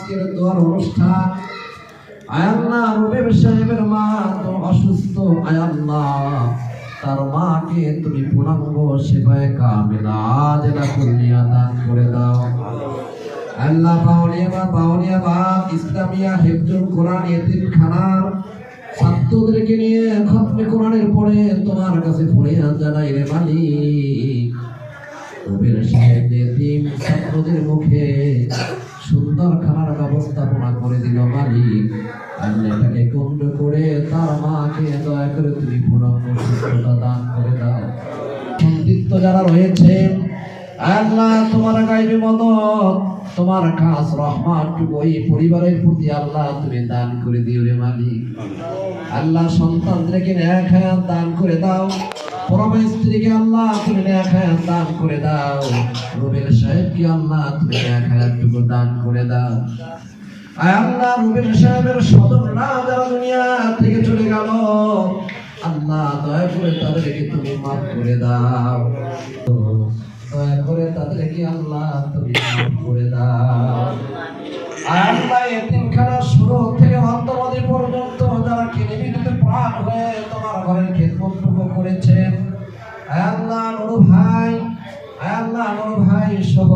আজকের দোয়ার অনুষ্ঠান। আয় আল্লাহ, রুবেল সাহেবের মা তো অসুস্থ, আয় আল্লাহ তার মাকে তুমি পূর্ণাঙ্গ সেবায় কামিলা আজলা কুল্লিয়া দান করে দাও। আল্লাহ বাউলিয়াবাদ ইসলামিয়া হিফজুল কোরআন এতিমখানার ছাত্রদেরকে নিয়ে খতমে কোরআনের পরে তোমার কাছে ফরিয়াদ জানাই রে মালিক, রুবেল সাহেব এতিম ছাত্রদের মুখে সুন্দর খানার ব্যবস্থাপনা করে দিল মালিক। আল্লাহকে কেন্দ্র করে তার মাকে দয়া করে তুমি পূর্ণাঙ্গ সুস্থতা দান করে দাও। সন্তুষ্ট যারা রয়েছে আল্লাহ তোমার গাইবে মদত, তোমার খাস রহমতটুকু ওই পরিবারের প্রতি আল্লাহ তুমি দান করে দিও রে মালিক। আল্লাহ সন্তানদেরকে নেক হায়াত দান করে দাও, পরম স্ত্রীকে আল্লাহ তুমি নেক হায়াত দান করে দাও, রুবেল সাহেবকে আল্লাহ তুমি নেক হায়াতটুকু দান করে দাও। আয় আল্লাহ, রুবেল সাহেবের স্বজনরা যারা দুনিয়া থেকে চলে গেল আল্লাহ দয়া করে তাদেরকে তুমি মাফ করে দাও, দয়া করে তাদেরকে আল্লাহ তুমি মাফ করে দাও। আল্লাহ এতিমখানা শুরু থেকে অন্তরাদি পর্যন্ত যারা কিনেবিতে পার হয়ে তোমার ঘরের খেদমতটুকু করেছেন আল্লাহ, নুরু ভাই আল্লাহ নুরু ভাই সহ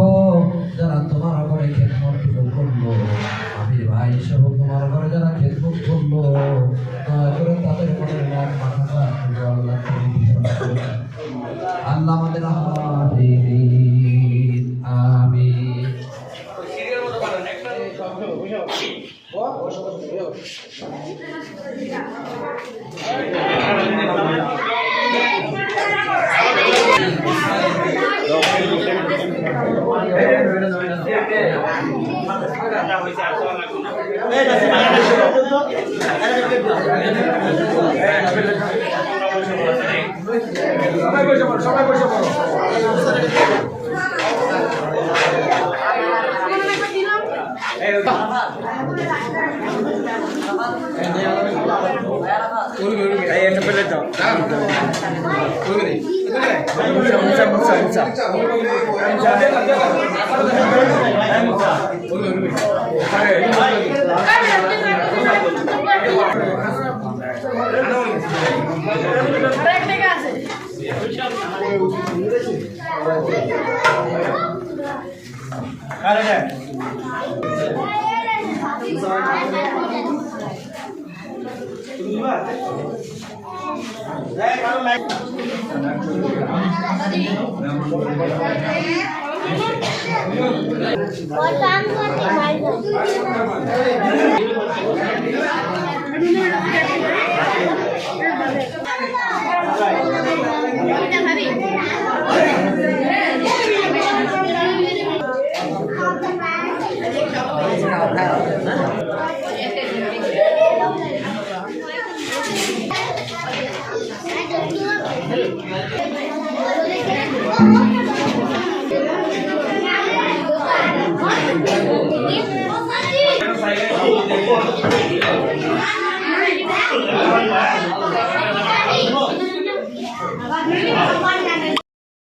যারা তোমার ঘরে খেদমতটুকু করলো, আমির ভাই সহ তোমার ঘরে যারা খেদমত করলো, দয়া করে তাদের মনে রাখ মাথা আল্লাহ তুমি বিশ্বাস করো। আল্লাহ আমাদের আমিন। Saya